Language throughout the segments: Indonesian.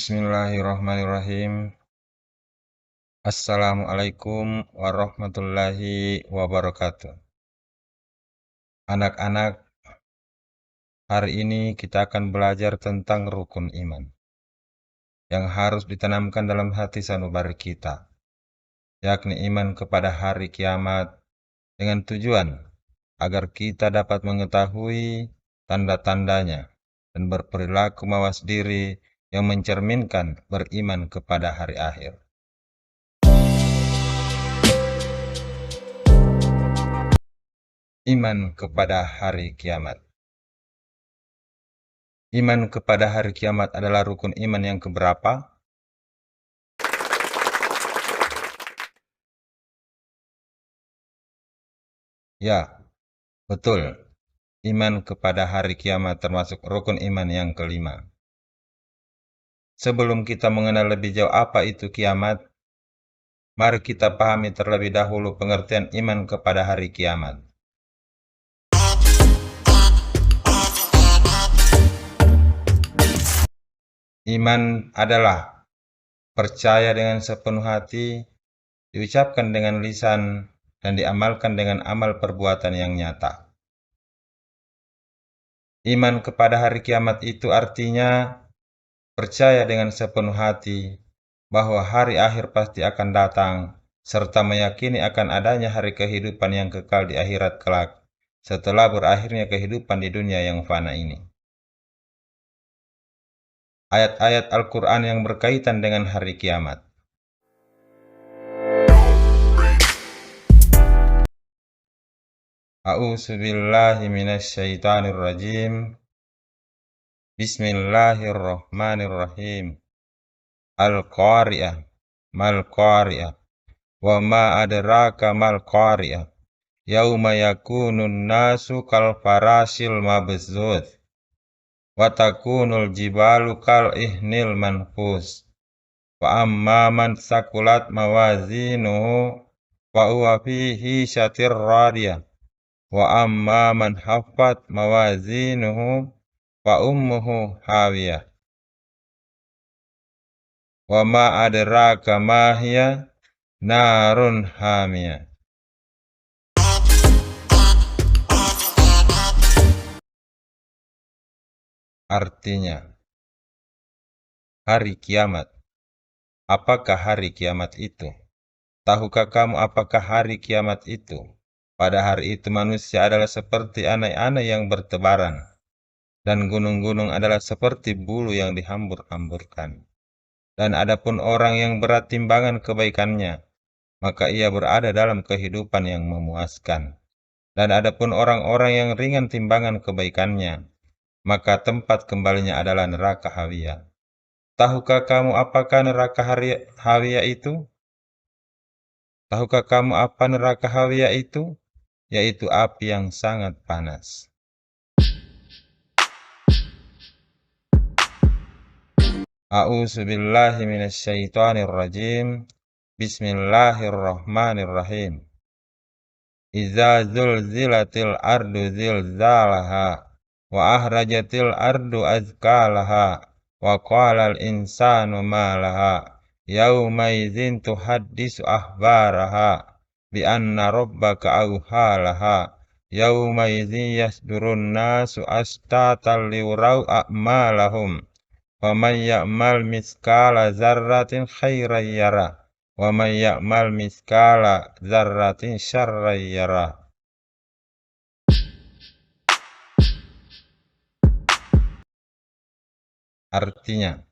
Bismillahirrahmanirrahim. Assalamualaikum warahmatullahi wabarakatuh. Anak-anak, hari ini kita akan belajar tentang rukun iman yang harus ditanamkan dalam hati sanubari kita, yakni iman kepada hari kiamat dengan tujuan agar kita dapat mengetahui tanda-tandanya dan berperilaku mawas diri yang mencerminkan beriman kepada hari akhir. Iman kepada hari kiamat. Iman kepada hari kiamat adalah rukun iman yang keberapa? Ya, betul. Iman kepada hari kiamat termasuk rukun iman yang kelima. Sebelum kita mengenal lebih jauh apa itu kiamat, mari kita pahami terlebih dahulu pengertian iman kepada hari kiamat. Iman adalah percaya dengan sepenuh hati, diucapkan dengan lisan, dan diamalkan dengan amal perbuatan yang nyata. Iman kepada hari kiamat itu artinya percaya dengan sepenuh hati bahwa hari akhir pasti akan datang, serta meyakini akan adanya hari kehidupan yang kekal di akhirat kelak, setelah berakhirnya kehidupan di dunia yang fana ini. Ayat-ayat Al-Quran yang berkaitan dengan hari kiamat. A'udzubillahi minasyaitonirrajim. Bismillahirrahmanirrahim. Al-Qari'ah. Mal-Qari'ah. Wa ma adraka mal-Qari'ah. Yauma yakunun nasu kal farasil mabzuz. Wa takunul jibalu kal ihnil manfus. Wa amma man sakulat mawazinuhu wa huwa fihi syatir radiyah. Wa amma man haffat mawazinuhu wa ummuhu hawiyah. Wa ma adraka ma hiya narun hamiyah. Artinya, hari kiamat. Apakah hari kiamat itu? Tahukah kamu apakah hari kiamat itu? Pada hari itu manusia adalah seperti anai-anai yang bertebaran, dan gunung-gunung adalah seperti bulu yang dihambur-hamburkan. Dan adapun orang yang berat timbangan kebaikannya, maka ia berada dalam kehidupan yang memuaskan. Dan adapun orang-orang yang ringan timbangan kebaikannya, maka tempat kembalinya adalah neraka hawiyah. Tahukah kamu apakah neraka hawiyah itu? Tahukah kamu apa neraka hawiyah itu? Yaitu api yang sangat panas. A'udzubillahi minasyaitonirrajim. Bismillahirrahmanirrahim. Iza zulzilatil ardu zilzalaha wa ahrajatil ardu azkalaha wa qalal insanu ma laha yauma idzin tuhaddisu akhbaraha bi anna rabbaka awhalaha yauma idzin yasdurun nasu ashtatan liurau a'malahum wa man ya'mal miskala zarratin khairan yara wa man ya'mal miskala zarratin syarran yara. Artinya,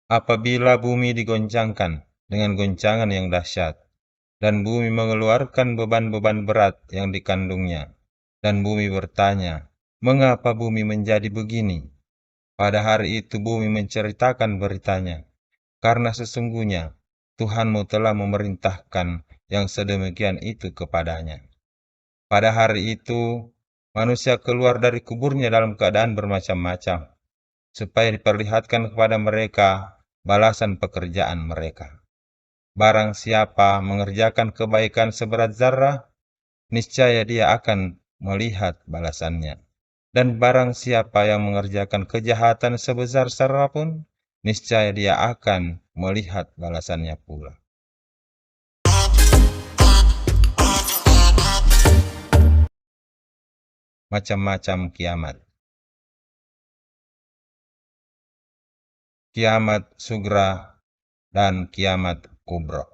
apabila bumi digoncangkan dengan goncangan yang dahsyat, dan bumi mengeluarkan beban-beban berat yang dikandungnya, dan bumi bertanya, mengapa bumi menjadi begini? Pada hari itu bumi menceritakan beritanya, karena sesungguhnya Tuhanmu telah memerintahkan yang sedemikian itu kepadanya. Pada hari itu, manusia keluar dari kuburnya dalam keadaan bermacam-macam, supaya diperlihatkan kepada mereka balasan pekerjaan mereka. Barang siapa mengerjakan kebaikan seberat zarah, niscaya dia akan melihat balasannya. Dan barang siapa yang mengerjakan kejahatan sebesar zarah pun, niscaya dia akan melihat balasannya pula. Macam-macam kiamat. Kiamat sugra dan kiamat kubro.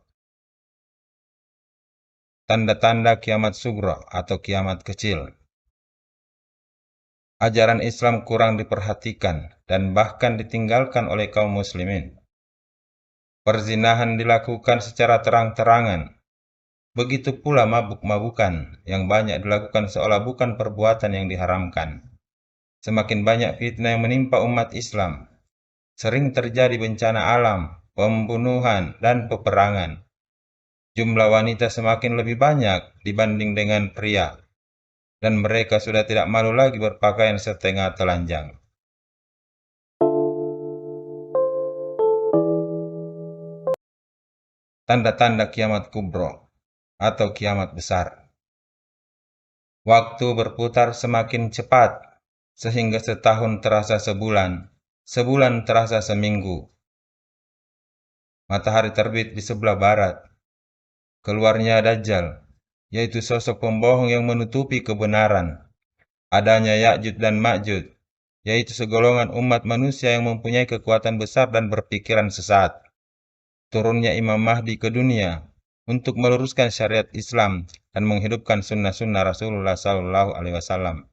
Tanda-tanda kiamat sugra atau kiamat kecil. Ajaran Islam kurang diperhatikan dan bahkan ditinggalkan oleh kaum muslimin. Perzinahan dilakukan secara terang-terangan. Begitu pula mabuk-mabukan yang banyak dilakukan seolah bukan perbuatan yang diharamkan. Semakin banyak fitnah yang menimpa umat Islam. Sering terjadi bencana alam, pembunuhan, dan peperangan. Jumlah wanita semakin lebih banyak dibanding dengan pria, dan mereka sudah tidak malu lagi berpakaian setengah telanjang. Tanda-tanda kiamat kubro atau kiamat besar. Waktu berputar semakin cepat, sehingga setahun terasa sebulan, sebulan terasa seminggu. Matahari terbit di sebelah barat. Keluarnya Dajjal, yaitu sosok pembohong yang menutupi kebenaran. Adanya Ya'juj dan Ma'juj, yaitu segolongan umat manusia yang mempunyai kekuatan besar dan berpikiran sesat. Turunnya Imam Mahdi ke dunia untuk meluruskan syariat Islam dan menghidupkan sunnah-sunnah Rasulullah SAW.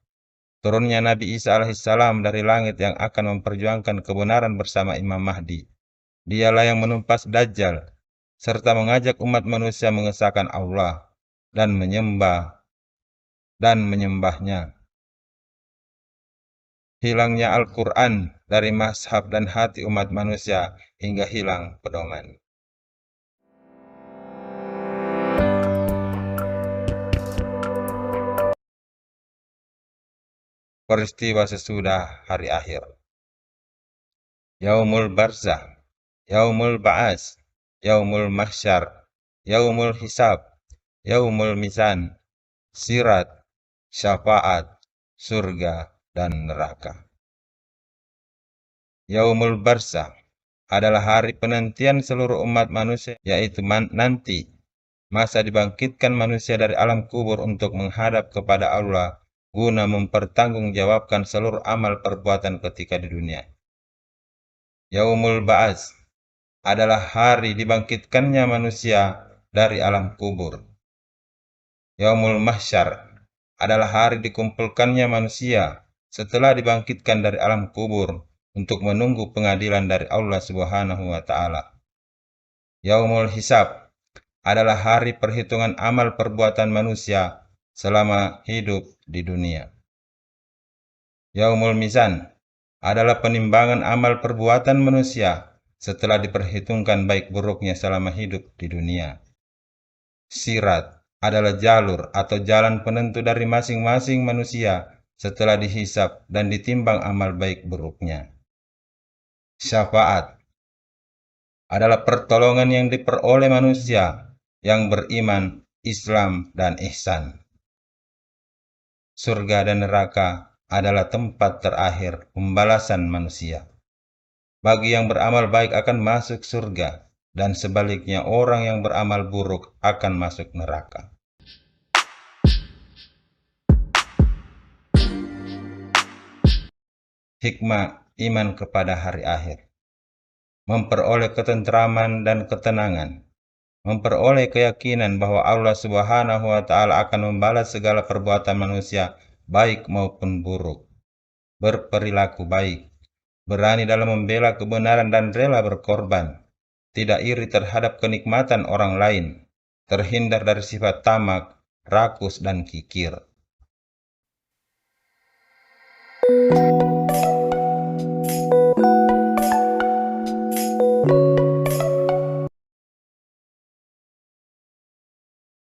Turunnya Nabi Isa alaihissalam dari langit yang akan memperjuangkan kebenaran bersama Imam Mahdi. Dialah yang menumpas Dajjal, serta mengajak umat manusia mengesahkan Allah dan menyembahnya. Hilangnya Al-Quran dari mazhab dan hati umat manusia hingga hilang pedoman. Peristiwa sesudah hari akhir. Yaumul Barzah, Yaumul Ba'as, Yaumul Mahsyar, Yaumul Hisab, Yaumul Mizan, Sirat, Syafaat, Surga, dan neraka. Yaumul Barzah adalah hari penantian seluruh umat manusia, yaitu nanti masa dibangkitkan manusia dari alam kubur untuk menghadap kepada Allah guna mempertanggungjawabkan seluruh amal perbuatan ketika di dunia. Yaumul Ba'as adalah hari dibangkitkannya manusia dari alam kubur. Yaumul Mahsyar adalah hari dikumpulkannya manusia setelah dibangkitkan dari alam kubur untuk menunggu pengadilan dari Allah Subhanahu wa Ta'ala. Yaumul Hisab adalah hari perhitungan amal perbuatan manusia selama hidup di dunia. Yaumul Mizan adalah penimbangan amal perbuatan manusia setelah diperhitungkan baik buruknya selama hidup di dunia. Sirat adalah jalur atau jalan penentu dari masing-masing manusia setelah dihisab dan ditimbang amal baik buruknya. Syafaat adalah pertolongan yang diperoleh manusia yang beriman, Islam, dan ihsan. Surga dan neraka adalah tempat terakhir pembalasan manusia. Bagi yang beramal baik akan masuk surga, dan sebaliknya orang yang beramal buruk akan masuk neraka. Hikmah iman kepada hari akhir. Memperoleh ketentraman dan ketenangan. Memperoleh keyakinan bahwa Allah Subhanahu wa Ta'ala akan membalas segala perbuatan manusia, baik maupun buruk. Berperilaku baik, berani dalam membela kebenaran dan rela berkorban, tidak iri terhadap kenikmatan orang lain, terhindar dari sifat tamak, rakus, dan kikir.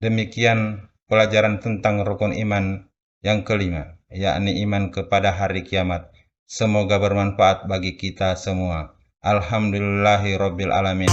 Demikian pelajaran tentang rukun iman yang kelima, yakni iman kepada hari kiamat. Semoga bermanfaat bagi kita semua. Alhamdulillahirabbil alamin.